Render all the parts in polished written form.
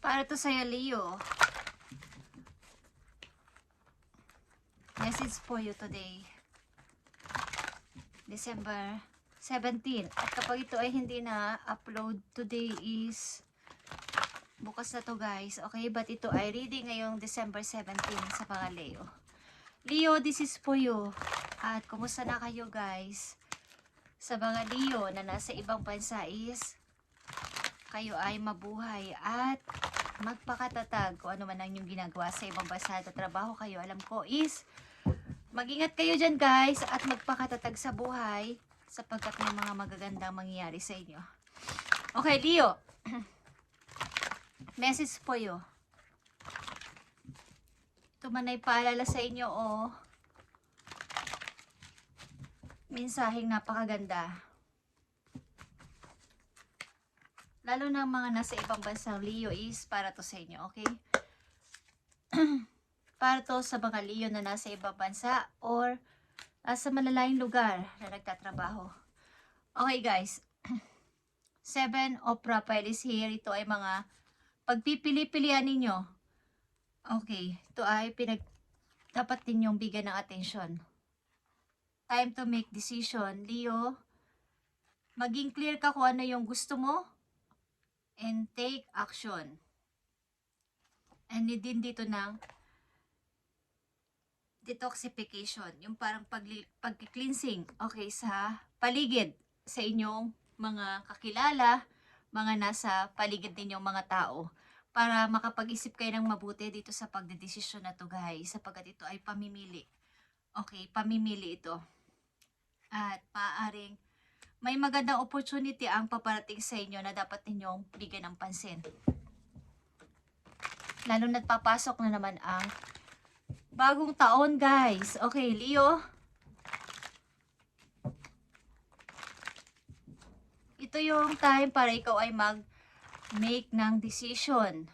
Para to sa'yo, Leo. Message for you today. December 17. At kapag ito ay hindi na upload, today is bukas na to guys. Okay, but ito ay reading ngayong December 17 sa mga Leo. Leo, this is for you. At kumusta na kayo guys? Sa mga Leo na nasa ibang bansa is kayo ay mabuhay at magpakatatag kung ano man ang inyong ginagawa sa ibang bansa at trabaho kayo. Alam ko is mag-ingat kayo dyan guys at magpakatatag sa buhay sapagkat may mga magagandang mangyayari sa inyo. Okay, Leo. Message po you. Ito man ay paalala sa inyo o mensaheng napakaganda. Lalo na mga nasa ibang bansang Leo is para to sa inyo, okay? Para to sa mga Leo na nasa ibang bansa or sa malalayong lugar na nagtatrabaho. Okay guys, 7 of Rafael is here. Ito ay mga pagpipili-pilian ninyo. Okay, ito ay dapat ninyong bigyan ng atensyon. Time to make decision. Leo, maging clear ka kung ano yung gusto mo and take action. And din dito ng detoxification, yung parang pag-cleansing, okay, sa paligid, sa inyong mga kakilala, mga nasa paligid ninyong mga tao, para makapag-isip kayo ng mabuti dito sa pagdedesisyon na to guys, sapagkat ito ay pamimili. Okay, pamimili ito. At maaaring may magandang opportunity ang paparating sa inyo na dapat ninyong bigyan ng pansin. Lalo na't papasok na naman ang bagong taon guys. Okay, Leo. Ito yung time para ikaw ay mag-make ng decision.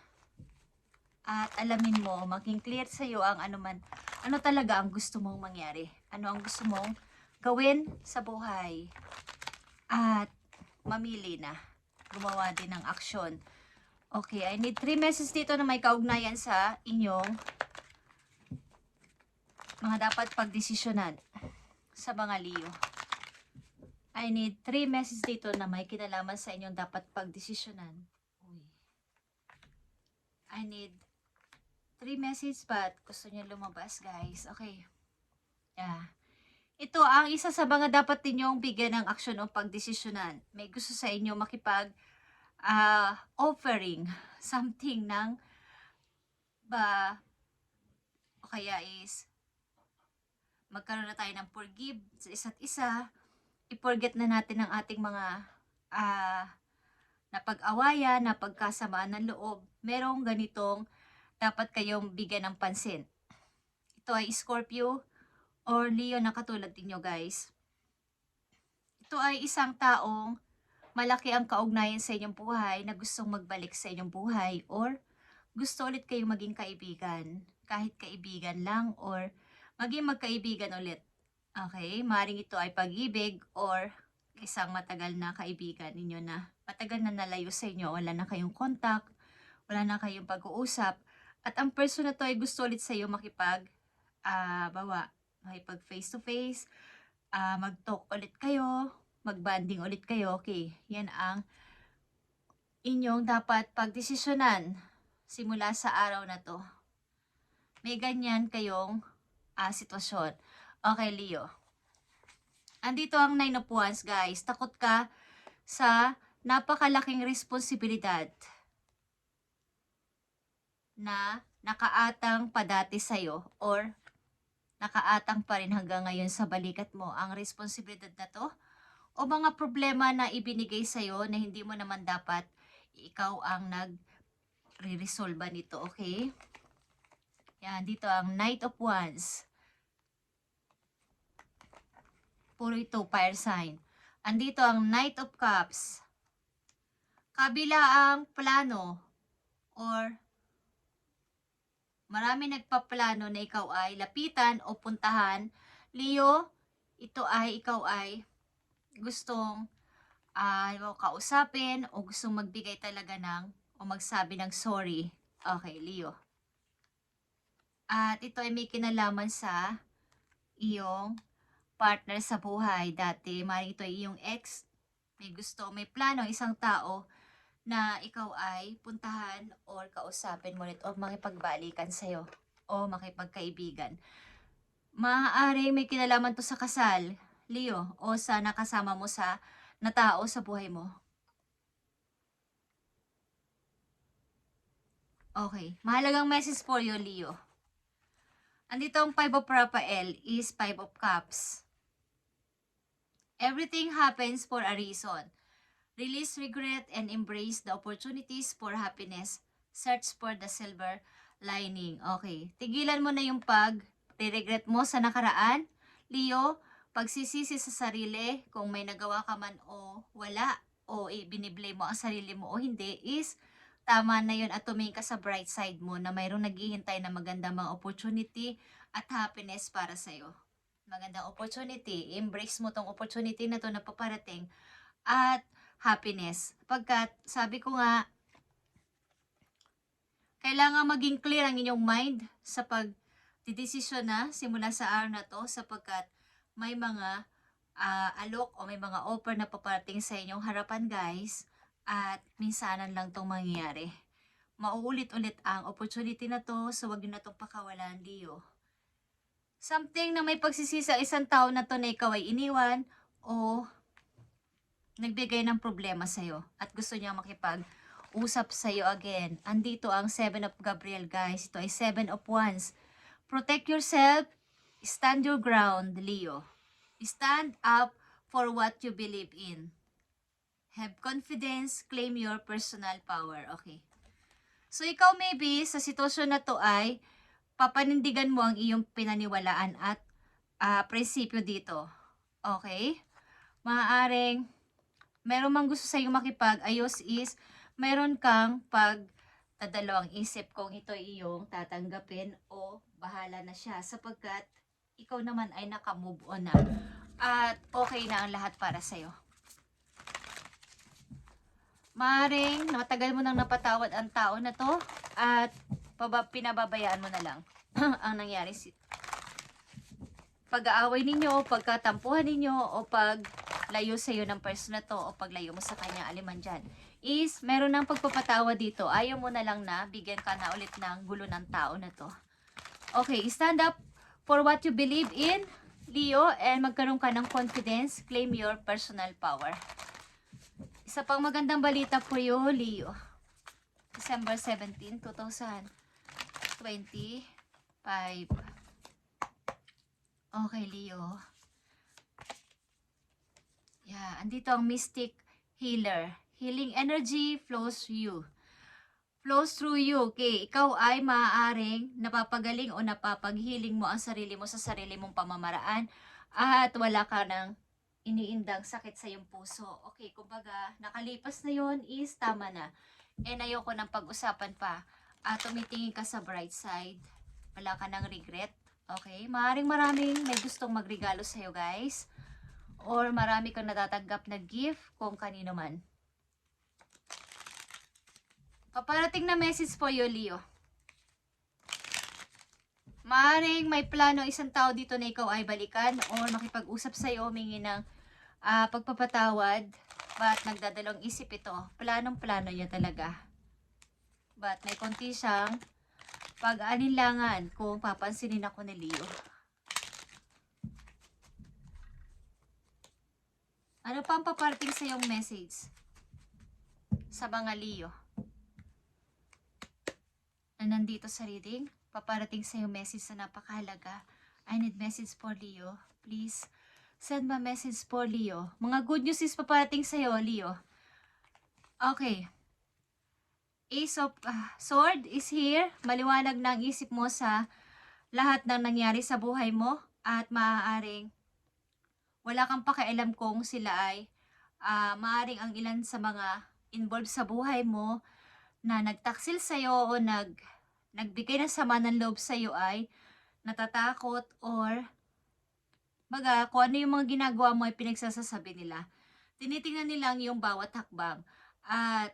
At alamin mo, maging clear sa iyo ang ano talaga ang gusto mong mangyari. Ano ang gusto mong gawin sa buhay. At mamili na. Gumawa din ng aksyon. Okay, I need 3 messages dito na may kaugnayan sa inyong mga dapat pagdesisyonan sa mga Leo. I need 3 messages dito na may kinalaman sa inyong dapat pagdesisyonan. I need 3 messages but gusto niyo lumabas guys. Okay. Yeah. Ito ang isa sa mga dapat ninyong bigyan ng aksyon o pagdesisyonan. May gusto sa inyo makipag offering something ng o kaya is magkaroon na tayo ng forgive sa isa't isa. I-forget na natin ang ating mga napag-awayan, napagkasamaan ng loob. Merong ganitong dapat kayong bigyan ng pansin. Ito ay Scorpio or Leo na katulad ninyo guys. Ito ay isang taong malaki ang kaugnayan sa inyong buhay na gustong magbalik sa inyong buhay or gusto ulit kayong maging kaibigan. Kahit kaibigan lang or maging magkaibigan ulit. Okay, maring ito ay pag-ibig or isang matagal na kaibigan ninyo na matagal na nalayo sa inyo, wala na kayong contact, wala na kayong pag-uusap, at ang person na to ay gusto ulit sa iyo makipag face to face, mag-talk ulit kayo, mag-banding ulit kayo. Okay, yan ang inyong dapat pagdesisyonan simula sa araw na to. May ganyan kayong sitwasyon. Okay, Leo. Andito ang 9 of Wands, guys. Takot ka sa napakalaking responsibilidad na nakaatang padati sa'yo or nakaatang pa rin hanggang ngayon sa balikat mo ang responsibilidad na to o mga problema na ibinigay sa'yo na hindi mo naman dapat ikaw ang nag-resolve nito, okay? Yan, dito ang Knight of Wands. Puro ito, fire sign. Andito ang Knight of Cups. Kabila ang plano or marami nagpaplano na ikaw ay lapitan o puntahan. Leo, ito ay ikaw ay gustong kausapin o gustong magbigay talaga ng o magsabi ng sorry. Okay, Leo. At ito ay may kinalaman sa iyong partner sa buhay. Dati, maaaring ito ay iyong ex. May gusto, may plano, isang tao na ikaw ay puntahan or kausapin mo ulit o makipagbalikan sa'yo o makipagkaibigan. Maaaring may kinalaman to sa kasal, Leo, o sa nakasama mo sa na tao sa buhay mo. Okay. Mahalagang message for you, Leo. Andito ang 5 of Raphael is 5 of Cups. Everything happens for a reason. Release regret and embrace the opportunities for happiness. Search for the silver lining. Okay. Tigilan mo na yung pag-regret mo sa nakaraan, Leo. Pagsisisi sa sarili, kung may nagawa ka man o wala, o biniblame mo ang sarili mo o hindi, is tama na yun at tumingin ka sa bright side mo na mayroong naghihintay na magandang mga opportunity at happiness para sa'yo. Magandang opportunity. Embrace mo tong opportunity na to na paparating at happiness. Pagkat, sabi ko nga, kailangan maging clear ang inyong mind sa pagdidesisyon na simula sa araw na to sapagkat may mga alok o may mga offer na paparating sa inyong harapan, guys, at minsanan lang tong mangyayari. Mauulit-ulit ang opportunity na to, so wag nyo na tong pakawalan, Leo. Something na may pagsisisi ang isang tao na to na ikaw ay iniwan o nagbigay ng problema sa'yo at gusto niya makipag-usap sa'yo again. Andito ang 7 of Gabriel, guys. Ito ay 7 of Wands. Protect yourself. Stand your ground, Leo. Stand up for what you believe in. Have confidence. Claim your personal power. Okay. So, ikaw maybe sa sitwasyon na to ay papanindigan mo ang iyong pinaniwalaan at prinsipyo dito. Okay? Maaaring meron mang gusto sa iyo makipag-ayos is meron kang pagdadalawang isip kung ito iyong tatanggapin o bahala na siya sapagkat ikaw naman ay naka-move on na at okay na ang lahat para sa'yo. Maaaring matagal mo nang napatawad ang tao na to at pinababayaan mo na lang ang nangyari. Pag-aaway ninyo, pagkatampuhan ninyo o paglayo sa iyo ng person na to o paglayo mo sa kanya aliman dyan is meron ng pagpapatawa dito. Ayaw mo na lang na bigyan ka na ulit ng gulo ng tao na to. Okay, stand up for what you believe in, Leo, and magkaroon ka ng confidence. Claim your personal power. Isa pang magandang balita for you, Leo. December 17, 2025. Okay, Leo. Yeah, andito ang Mystic Healer. Healing energy flows through you. Flows through you. Okay, ikaw ay maaaring napapagaling o napapaghealing mo ang sarili mo sa sarili mong pamamaraan at wala ka ng iniindang sakit sa iyong puso. Okay, kumbaga, nakalipas na yon is tama na. And ayoko ng pag-usapan pa. Tumitingin ka sa bright side. Wala ka ng regret. Okay, maraming may gustong magregalo sa'yo, guys. Or marami kang natatanggap na gift kung kanino man. Paparating na message po you, Leo. Maaaring may plano isang tao dito na ikaw ay balikan or makipag-usap sa'yo, humingi ng pagpapatawad. But nagdadalawang isip ito. Planong-plano niya talaga. But may konti siyang pag-alinlangan kung papansinin ako ni Leo. Ano pa ang paparating sa iyong message sa mga Leo na nandito sa reading? Paparating sa iyong message na napakahalaga. I need message for Leo. Please send my message for Leo. Mga good news is paparating sa iyo, Leo. Okay. Ace of Sword is here. Maliwanag na ang isip mo sa lahat ng nangyari sa buhay mo at maaaring wala kang pakialam kung sila ay maaaring ang ilan sa mga involved sa buhay mo na nagtaksil sa'yo o nagbigay ng sama ng loob sa'yo ay natatakot or kung ano yung mga ginagawa mo ay pinagsasasabi nila. Tinitingnan nila yung bawat hakbang at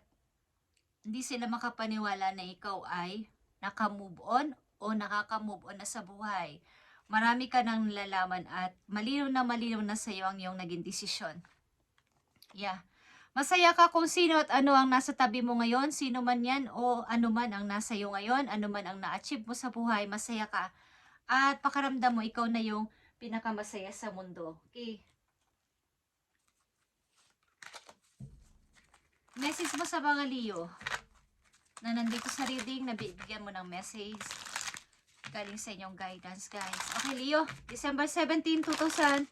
Hindi sila makapaniwala na ikaw ay naka-move on o nakaka-move on na sa buhay. Marami ka nang nalalaman at malinaw na sa iyo ang iyong naging desisyon. Yeah. Masaya ka kung sino at ano ang nasa tabi mo ngayon, sino man yan o ano man ang nasa iyo ngayon, ano man ang na-achieve mo sa buhay, masaya ka. At pakaramdam mo ikaw na yung pinakamasaya sa mundo. Okay. Message mo sa mga Leo na nandito sa reading, nabibigyan mo ng message galing sa inyong guidance, guys. Okay, Leo, December 17, 2025.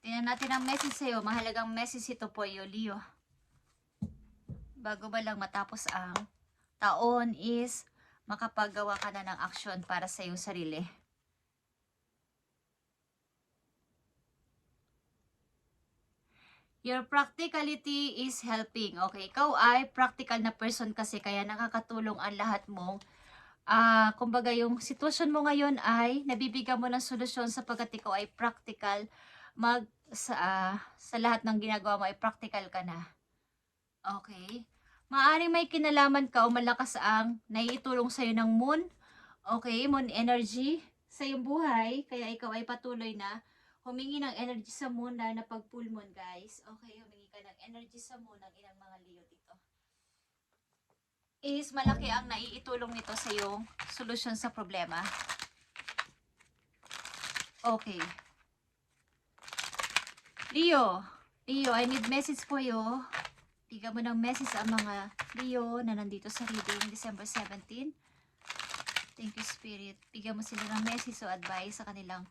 Tingnan natin ang message sa'yo. Mahalagang message ito po, Leo. Bago ba lang matapos ang taon is makapagawa ka na ng action para sa iyong sarili. Your practicality is helping. Okay, ikaw ay practical na person kasi kaya nakakatulong ang lahat mong kumbaga yung sitwasyon mo ngayon ay nabibigyan mo ng solusyon sapagkat ikaw ay practical sa lahat ng ginagawa mo ay practical ka na. Okay? Maaring may kinalaman ka o malakas ang naiitulong sa'yo ng moon. Okay, moon energy sa iyong buhay. Kaya ikaw ay patuloy na humingi ng energy sa moon dahil na pag full moon, guys. Okay, humingi ka ng energy sa moon ng ilang mga Leo dito. Is malaki ang naiitulong nito sa iyong solusyon sa problema. Okay. Leo, I need message for you. Bigyan mo ng message ang mga Leo na nandito sa reading December 17. Thank you, Spirit. Bigyan mo sila ng message o advice sa kanilang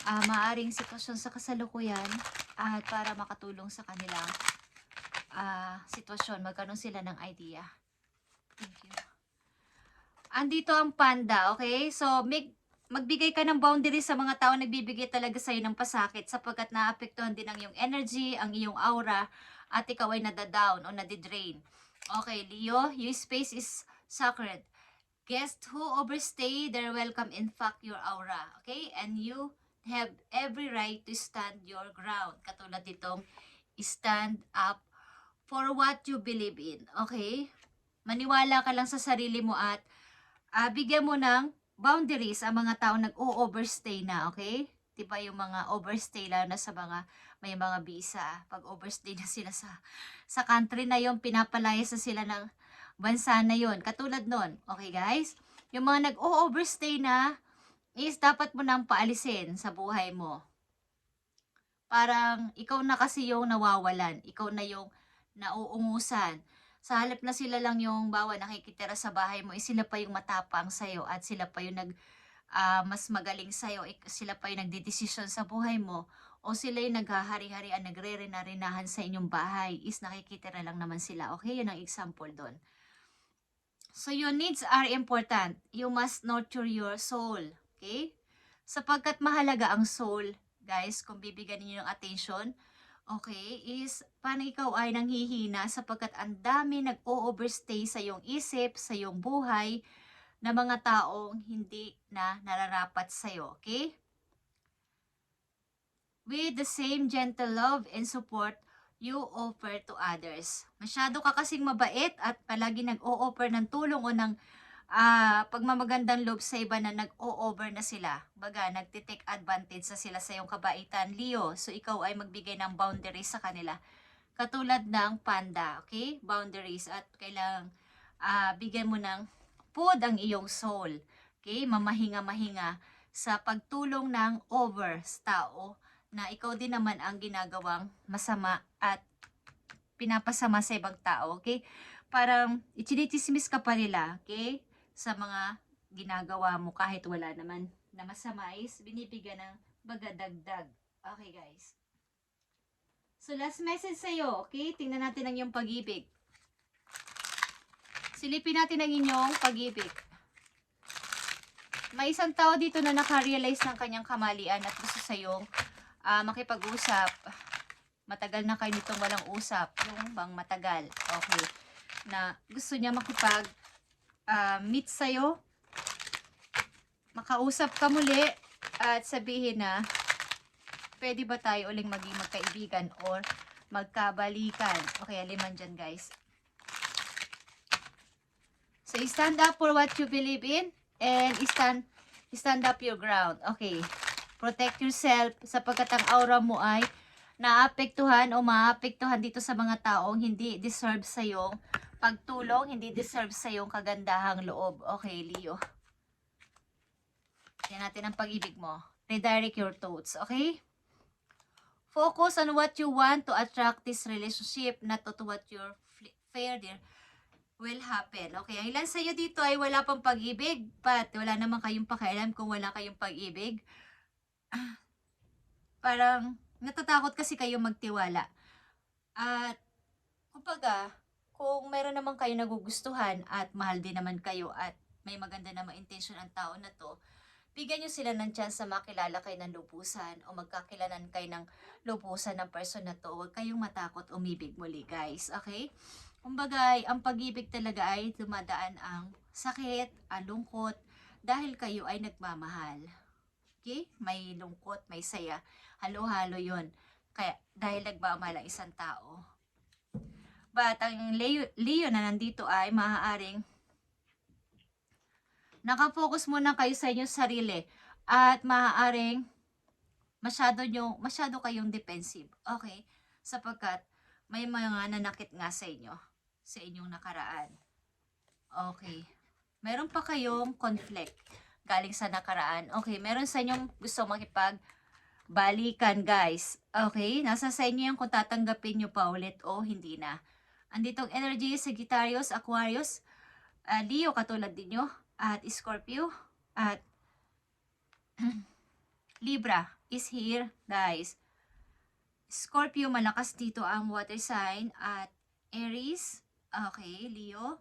maaring sitwasyon sa kasalukuyan at para makatulong sa kanilang sitwasyon. Magkaroon sila ng idea. Thank you. Andito ang panda, okay? So, magbigay ka ng boundaries sa mga tao nagbibigay talaga sa'yo ng pasakit sapagkat naapektuhan din ang iyong energy, ang iyong aura, at ikaw ay nadadown o nadidrain. Okay, Leo, your space is sacred. Guests who overstay their welcome infect your aura, okay? And you have every right to stand your ground. Katulad ditong stand up for what you believe in, okay? Maniwala ka lang sa sarili mo at bigyan mo ng boundaries ang mga tao nag-o-overstay na, okay? Diba yung mga overstay lang na sa mga may mga visa. Pag overstay na sila sa country na yon, pinapalayas na sila ng bansa na yon. Katulad nun, okay guys? Yung mga nag-o-overstay na is dapat mo nang paalisin sa buhay mo. Parang ikaw na kasi yung nawawalan. Ikaw na yung nauungusan. Sa halip na sila lang yung nakikitira sa bahay mo, sila pa yung matapang sa'yo at sila pa yung mas magaling sa'yo. Sila pa yung nagdidesisyon sa buhay mo o sila yung naghahari-harian, nagre-rena-renahan sa inyong bahay is nakikitira lang naman sila. Okay, yun ang example doon. So your needs are important. You must nurture your soul. Okay? Sapagkat mahalaga ang soul, guys, kung bibigyan niyo ng attention, okay, is paano ikaw ay nanghihina sapagkat ang dami nag-o-overstay sa iyong isip, sa iyong buhay, na mga taong hindi na nararapat sa iyo, okay? With the same gentle love and support you offer to others. Masyado ka kasing mabait at palagi nag-o-offer ng tulong o ng pagmamagandang loob sa iba na nag-o-over na sila. Baga, nagtitake advantage na sila sa iyong kabaitan, Leo. So, ikaw ay magbigay ng boundaries sa kanila. Katulad ng panda, okay? Boundaries at kailangang bigyan mo ng food ang iyong soul. Okay? Mamahinga-mahinga sa pagtulong ng over sa tao na ikaw din naman ang ginagawang masama at pinapasama sa ibang tao, okay? Parang ichinitismis ka pa nila, okay? Sa mga ginagawa mo kahit wala naman na masama is binibigyan ng bagadagdag. Okay, guys. So, last message sa'yo, okay? Tingnan natin ang iyong pag-ibig. Silipin natin ang inyong pag-ibig. May isang tao dito na nakarealize ng kanyang kamalian at gusto sa'yong makipag-usap. Matagal na kayo nitong walang usap. Yung bang matagal. Okay. Na gusto niya meet sa'yo, makausap ka muli, at sabihin na, pwede ba tayo uling maging magkaibigan or magkabalikan? Okay, liman dyan, guys. So, stand up for what you believe in and stand up your ground. Okay. Protect yourself sapagkat ang aura mo ay naapektuhan o maapektuhan dito sa mga taong hindi deserve sa iyong pagtulong, hindi deserve sa iyong kagandahang loob. Okay, Leo. Yan natin ang pag-ibig mo. Redirect your thoughts, okay? Focus on what you want to attract this relationship, not to what you're fear there will happen. Okay, ang ilan sa iyo dito ay wala pang pag-ibig, but wala naman kayong pakialam kung wala kayong pag-ibig. Parang natatakot kasi kayo magtiwala. At kumbaga, kung meron naman kayo nagugustuhan at mahal din naman kayo at may maganda naman intention ang tao na to, bigyan nyo sila ng chance na makilala kayo ng lubusan o magkakilanan kayo ng lubusan ng person na to. Huwag kayong matakot umibig muli, guys. Okay? Kumbaga, ang pag-ibig talaga ay dumadaan ang sakit, ang lungkot, dahil kayo ay nagmamahal. Okay? May lungkot, may saya. Halo-halo yun. Kaya, dahil nagmamahal ang isang tao. But, ang Leo na nandito ay maaaring nakafocus muna kayo sa inyong sarili. At maaaring masyado kayong defensive. Okay? Sapagkat may mga nanakit nga sa inyo. Sa inyong nakaraan. Okay. Meron pa kayong conflict galing sa nakaraan. Okay, meron sa inyong gusto makipagbalikan, guys. Okay, nasa sa inyo yung kung tatanggapin nyo pa ulit o hindi na. Anditong energy, Sagittarius, Aquarius, Leo katulad din nyo, at Scorpio, at Libra is here, guys. Scorpio, malakas dito ang water sign, at Aries, okay, Leo.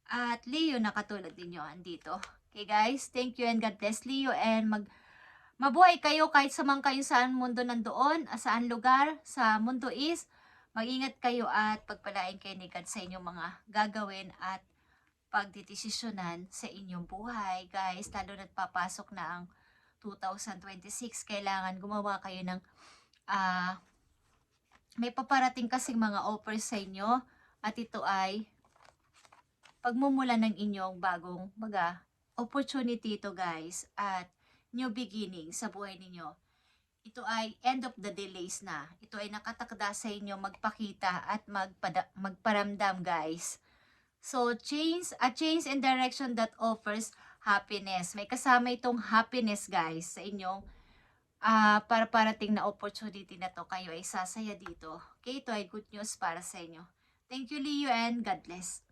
At Leo na katulad ninyo andito. Okay guys, thank you and God bless Leo. And mabuhay kayo kahit samang kayo saan mundo nandoon, saan lugar sa mundo is. Mag-ingat kayo at pagpalain kayo ni God sa inyong mga gagawin at pagdidesisyonan sa inyong buhay. Guys, lalo na't papasok na ang 2026. Kailangan gumawa kayo ng may paparating kasing mga offers sa inyo. At ito ay pagmumula ng inyong bagong opportunity ito, guys, at new beginning sa buhay ninyo. Ito ay end of the delays na. Ito ay nakatakda sa inyo magpakita at magparamdam, guys. So, a change in direction that offers happiness. May kasama itong happiness, guys, sa inyong para parating na opportunity na to. Kayo ay sasaya dito. Okay, ito ay good news para sa inyo. Thank you, Leo, and God bless.